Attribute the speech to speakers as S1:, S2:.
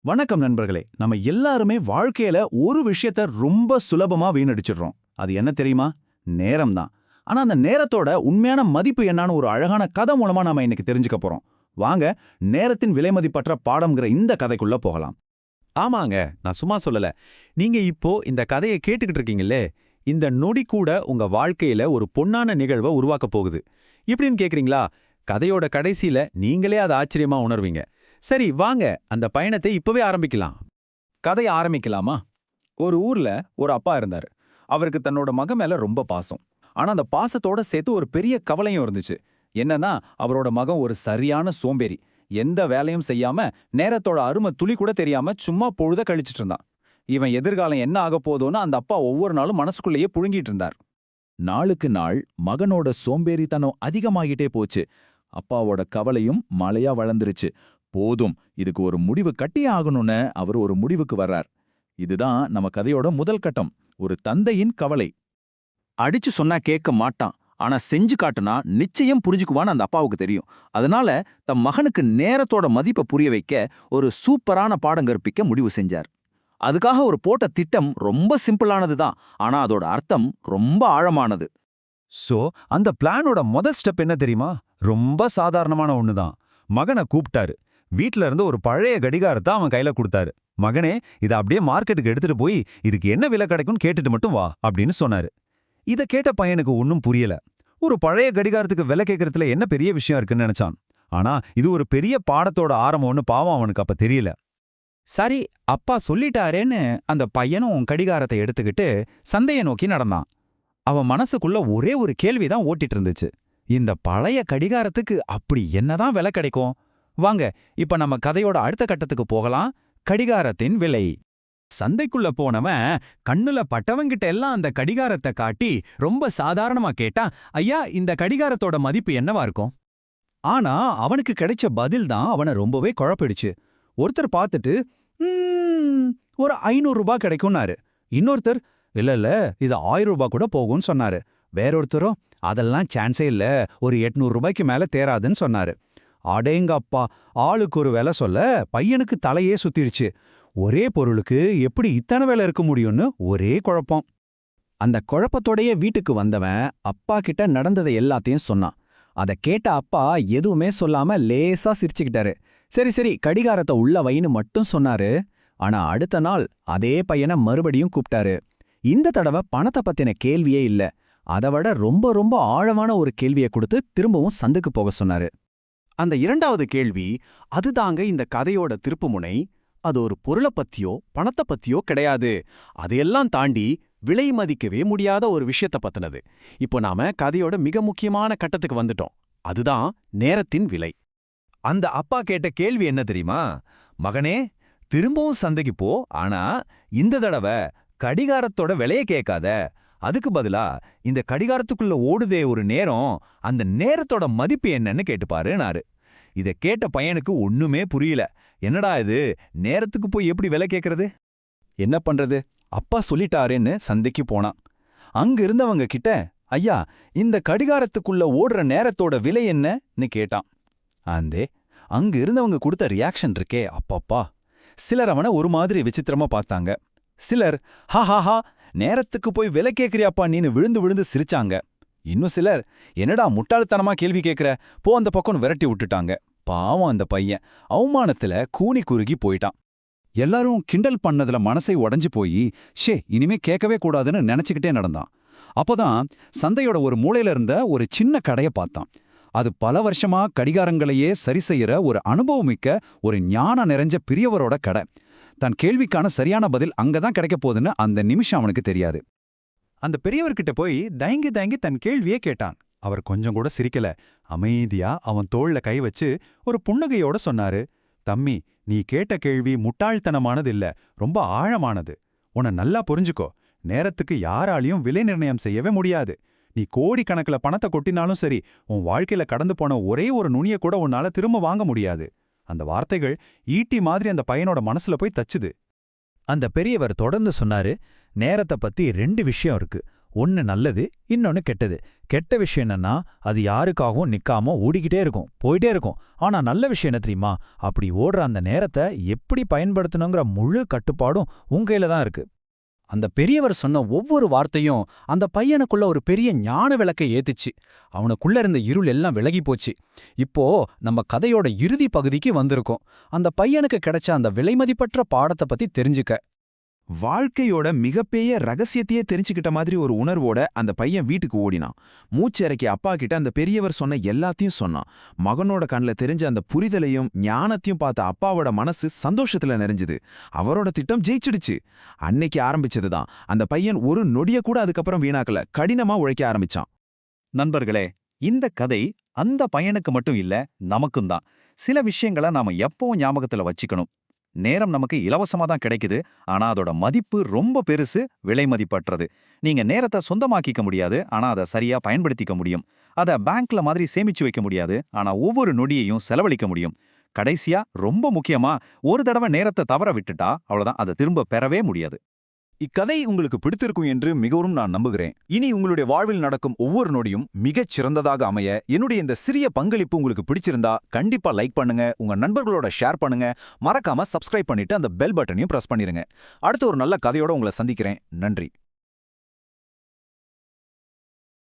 S1: வணக்கம் நண்பர்களே. நம்ம எல்லாருமே வாழ்க்கையில ஒரு விஷயத்த ரொம்ப சுலபமா வீணடிச்சிடுறோம். அது என்ன தெரியுமா? நேரம் தான். ஆனா அந்த நேரத்தோட உண்மையான மதிப்பு என்னன்னு ஒரு அழகான கதை மூலமா நாம இன்னைக்கு தெரிஞ்சுக்க போறோம். வாங்க, நேரத்தின் விலைமதிப்பற்ற பாடம்ங்கிற இந்த கதைக்குள்ள போகலாம்.
S2: ஆமாங்க. நான் சும்மா சொல்லல. நீங்க இப்போ இந்த கதைய கேட்டுக்கிட்டு இருக்கீங்களே, இந்த நொடி கூட உங்க வாழ்க்கையில ஒரு பொன்னான நிகழ்வ உருவாக்கப் போகுது. இப்படின்னு கேக்குறீங்களா? கதையோட கடைசியில நீங்களே அத ஆச்சரியமா உணர்வீங்க. சரி வாங்க, அந்த பயணத்தை இப்பவே ஆரம்பிக்கலாம்.
S1: கதைய ஆரம்பிக்கலாமா? ஒரு ஊர்ல ஒரு அப்பா இருந்தாரு. அவருக்கு தன்னோட மகன் மேல ரொம்ப பாசம். ஆனா அந்த பாசத்தோட சேர்த்து ஒரு பெரிய கவலையும் இருந்துச்சு. என்னன்னா, அவரோட மகன் ஒரு சரியான சோம்பேறி. எந்த வேலையும் செய்யாம, நேரத்தோட அருமை துளி கூட தெரியாம சும்மா பொழுத கழிச்சிட்டு இருந்தான். இவன் எதிர்காலம் என்ன ஆகப் போதோன்னு அந்த அப்பா ஒவ்வொரு நாளும் மனசுக்குள்ளேயே புழுங்கிட்டு இருந்தார். நாளுக்கு நாள் மகனோட சோம்பேறித்தனம் அதிகமாகிட்டே போச்சு. அப்பாவோட கவலையும் மலையா வளர்ந்துருச்சு. போதும், இதுக்கு ஒரு முடிவு கட்டியே ஆகணும்னு அவர் ஒரு முடிவுக்கு வர்றார். இதுதான் நம்ம கதையோட முதல் கட்டம். ஒரு தந்தையின் கவலை. அடிச்சு சொன்னா கேட்க மாட்டான், ஆனா செஞ்சு காட்டுனா நிச்சயம் புரிஞ்சுக்குவான்னு அந்த அப்பாவுக்கு தெரியும். அதனால தம் மகனுக்கு நேரத்தோட மதிப்பை புரிய வைக்க ஒரு சூப்பரான பாடம் கற்பிக்க முடிவு செஞ்சார். அதுக்காக ஒரு போட்ட திட்டம் ரொம்ப சிம்பிளானது தான், ஆனா அதோட அர்த்தம் ரொம்ப ஆழமானது.
S2: சோ, அந்த பிளானோட முதல் ஸ்டெப் என்ன தெரியுமா? ரொம்ப சாதாரணமான ஒண்ணுதான். மகனை கூப்பிட்டாரு. வீட்ல இருந்து ஒரு பழைய கடிகாரத்தை அவன் கையில கொடுத்தாரு. மகனே, இத அப்படியே மார்க்கெட்டுக்கு எடுத்துட்டு போய் இதுக்கு என்ன விலை கிடைக்கும்னு கேட்டுட்டு மட்டும் வா அப்படின்னு சொன்னாரு. இத கேட்ட பையனுக்கு ஒன்னும் புரியல. ஒரு பழைய கடிகாரத்துக்கு விலை கேட்கறதுல என்ன பெரிய விஷயம் இருக்குன்னு நினைச்சான். ஆனா இது ஒரு பெரிய பாடத்தோட ஆரம்பம்னு பாவம் அவனுக்கு அப்ப தெரியல. சரி, அப்பா சொல்லிட்டாரேன்னு அந்த பையனும் கடிகாரத்தை எடுத்துக்கிட்டு சந்தையை நோக்கி நடந்தான். அவன் மனசுக்குள்ள ஒரே ஒரு கேள்விதான் ஓட்டிட்டு இருந்துச்சு. இந்த பழைய கடிகாரத்துக்கு அப்படி என்னதான் விலை கிடைக்கும்? வாங்க, இப்ப நம்ம கதையோட அடுத்த கட்டத்துக்கு போகலாம். கடிகாரத்தின் விலை. சந்தைக்குள்ள போனவன் கண்ணுல பட்டவங்கிட்ட எல்லாம் அந்த கடிகாரத்தை காட்டி ரொம்ப சாதாரணமா கேட்டான், ஐயா, இந்த கடிகாரத்தோட மதிப்பு என்னவா இருக்கும்? ஆனா அவனுக்கு கிடைச்ச பதில் தான் அவனை ரொம்பவே குழப்பிடுச்சு. ஒருத்தர் பார்த்துட்டு, ஒரு 500 ரூபாய் கிடைக்கும்னாரு. இன்னொருத்தர், இல்ல இல்ல, இது 1000 ரூபாய் கூட போகும்னு சொன்னாரு. வேறொருத்தரும், அதெல்லாம் சான்ஸே இல்ல, ஒரு 800 ரூபாய்க்கு மேல தேராதுன்னு சொன்னாரு. அடேங்கப்பா, ஆளுக்கு ஒரு விலை சொல்ல பையனுக்கு தலையே சுத்திடுச்சு. ஒரே பொருளுக்கு எப்படி இத்தனை விலை இருக்க முடியும்னு ஒரே குழப்பம். அந்த குழப்பத்தோடயே வீட்டுக்கு வந்தவன் அப்பா கிட்ட நடந்ததை எல்லாத்தையும் சொன்னான். அத கேட்ட அப்பா எதுவுமே சொல்லாம லேசா சிரிச்சுக்கிட்டாரு. சரி சரி, கடிகாரத்தை உள்ள வைன்னு மட்டும் சொன்னாரு. ஆனா அடுத்த நாள் அதே பையனை மறுபடியும் கூப்பிட்டாரு. இந்த தடவை பணத்தை பத்தின கேள்வியே இல்ல. அதை விட ரொம்ப ரொம்ப ஆழமான ஒரு கேள்வியை கொடுத்து திரும்பவும் சந்துக்கு போக சொன்னாரு. அந்த இரண்டாவது கேள்வி, அதுதாங்க இந்த கதையோட திருப்புமுனை. அது ஒரு பொருளை பத்தியோ பணத்தை பத்தியோ கிடையாது. அதையெல்லாம் தாண்டி விலை மதிக்கவே முடியாத ஒரு விஷயத்த பத்தினது. இப்போ நாம கதையோட மிக முக்கியமான கட்டத்துக்கு வந்துட்டோம். அதுதான் நேரத்தின் விலை. அந்த அப்பா கேட்ட கேள்வி என்ன தெரியுமா? மகனே, திரும்பவும் சந்தைக்கு போ, ஆனா இந்த தடவை கடிகாரத்தோட விலைய கேட்காத. அதுக்கு பதிலா இந்த கடிகாரத்துக்குள்ள ஓடுதே ஒரு நேரம், அந்த நேரத்தோட மதிப்பு என்னன்னு கேட்டுப்பாருனாரு. இத கேட்ட பையனுக்கு ஒண்ணுமே புரியல. என்னடா இது, நேரத்துக்கு போய் எப்படி விலை கேட்கறது? என்ன பண்றது? அப்பா சொல்லிட்டாரேன்னு சந்தைக்கு போனான். அங்க இருந்தவங்க கிட்ட, ஐயா, இந்த கடிகாரத்துக்குள்ள ஓடுற நேரத்தோட விலை என்னன்னு கேட்டான். அந்தே அங்க இருந்தவங்க கொடுத்த ரியாக்ஷன் இருக்கே, அப்பப்பா! சிலர் அவனை ஒரு மாதிரி விசித்திரமா பார்த்தாங்க. சிலர், ஹா, நேரத்துக்கு போய் விலை கேட்கிறியாப்பா நீன்னு விழுந்து விழுந்து சிரிச்சாங்க. இன்னும் சிலர், என்னடா முட்டாள்தனமா கேள்வி கேட்கிற, போ அந்த பக்கம் விரட்டி விட்டுட்டாங்க. பாவம் அந்த பையன் அவமானத்துல கூனி குறுகி போயிட்டான். எல்லாரும் கிண்டல் பண்ணதுல மனசை உடைஞ்சு போய், ஷே, இனிமே கேட்கவே கூடாதுன்னு நினைச்சுக்கிட்டே நடந்தான். அப்போதான் சந்தையோட ஒரு மூலையில இருந்த ஒரு சின்ன கடைய பார்த்தான். அது பல வருஷமா கடிகாரங்களையே சரி செய்யற ஒரு அனுபவமிக்க ஒரு ஞானம் நிறைஞ்ச பெரியவரோட கடை. தன் கேள்விக்கான சரியான பதில் அங்கதான் கிடைக்க போகுதுன்னு அந்த நிமிஷம் அவனுக்கு தெரியாது. அந்த பெரியவர்கிட்ட போய் தயங்கி தயங்கி தன் கேள்வியே கேட்டான். அவர் கொஞ்சம் கூட சிரிக்கல. அமைதியா அவன் தோள்ல கை வச்சு ஒரு புன்னகையோட சொன்னாரு, தம்பி, நீ கேட்ட கேள்வி முட்டாள்தனமானது இல்ல, ரொம்ப ஆழமானது. உன்னை நல்லா புரிஞ்சுக்கோ. நேரத்துக்கு யாராலையும் விலை நிர்ணயம் செய்யவே முடியாது. நீ கோடிக்கணக்கில் பணத்தை கொட்டினாலும் சரி, உன் வாழ்க்கையில கடந்து போன ஒரே ஒரு நுனிய கூட உன்னால திரும்ப வாங்க முடியாது. அந்த வார்த்தைகள் ஈட்டி மாதிரி அந்த பையனோட மனசுல போய் தச்சுது. அந்த பெரியவர் தொடர்ந்து சொன்னாரு, நேரத்தை பத்தி 2 விஷயம் இருக்கு.
S3: ஒன்னு நல்லது, இன்னொன்னு கெட்டது. கெட்ட விஷயம் என்னன்னா, அது யாருக்காகவும் நிக்காம ஓடிக்கிட்டே இருக்கும், போயிட்டே இருக்கும். ஆனா நல்ல விஷயம் என்ன தெரியுமா? அப்படி ஓடுற அந்த நேரத்தை எப்படி பயன்படுத்தணுங்கிற முழு கட்டுப்பாடும் உங்க கையில தான் இருக்கு.
S4: அந்த பெரியவர் சொன்ன ஒவ்வொரு வார்த்தையும் அந்த பையனுக்குள்ள ஒரு பெரிய ஞான விளக்கை ஏத்துச்சு. அவனுக்குள்ள இருந்த இருள் எல்லாம் விலகி போச்சு. இப்போ நம்ம கதையோட இறுதி பகுதிக்கு வந்திருக்கோம். அந்த பையனுக்கு கிடைச்ச அந்த விலைமதிப்பற்ற பாடத்தை பத்தி தெரிஞ்சுக்க.
S5: வாழ்க்கையோட மிகப்பெரிய ரகசியத்தையே தெரிஞ்சுக்கிட்ட மாதிரி ஒரு உணர்வோட அந்த பையன் வீட்டுக்கு ஓடினான். மூச்சிறக்கி அப்பா கிட்ட அந்த பெரியவர் சொன்ன எல்லாத்தையும் சொன்னான். மகனோட கண்ணில் தெரிஞ்ச அந்த புரிதலையும் ஞானத்தையும் பார்த்த அப்பாவோட மனசு சந்தோஷத்துல நிறைஞ்சுது. அவரோட திட்டம் ஜெயிச்சிடுச்சு. அன்னைக்கு ஆரம்பிச்சதுதான். அந்த பையன் ஒரு நொடிய கூட அதுக்கப்புறம் வீணாக்கல, கடினமா உழைக்க ஆரம்பிச்சான்.
S1: நண்பர்களே, இந்த கதை அந்த பையனுக்கு மட்டும் இல்ல, நமக்கும் தான். சில விஷயங்களை நாம எப்பவும் ஞாபகத்துல வச்சுக்கணும். நேரம் நமக்கு இலவசமா தான் கிடைக்குது, ஆனா அதோட மதிப்பு ரொம்ப பெருசு, விலை மதிப்பற்றது. நீங்க நேரத்தை சொந்தமாக்கிக்க முடியாது, ஆனா அதை சரியா பயன்படுத்திக்க முடியும். அதை பேங்க்ல மாதிரி சேமிச்சு வைக்க முடியாது, ஆனா ஒவ்வொரு நொடியையும் செலவழிக்க முடியும். கடைசியா ரொம்ப முக்கியமா, ஒரு தடவை நேரத்தை தவற விட்டுட்டா அவ்வளவுதான், அதை திரும்ப பெறவே முடியாது. இக்கதை உங்களுக்கு பிடித்திருக்கும் என்று மிகவும் நான் நம்புகிறேன். இனி உங்களுடைய வாழ்வில் நடக்கும் ஒவ்வொரு நொடியும் மிகச் சிறந்ததாக அமைய என்னுடைய இந்த சிறிய பங்களிப்பு உங்களுக்கு பிடிச்சிருந்தா கண்டிப்பா லைக் பண்ணுங்க, உங்க நண்பர்களோட ஷேர் பண்ணுங்க, மறக்காம சப்ஸ்கிரைப் பண்ணிட்டு அந்த பெல் பட்டனையும் பிரஸ் பண்ணிருங்க. அடுத்து ஒரு நல்ல கதையோட உங்களை சந்திக்கிறேன். நன்றி.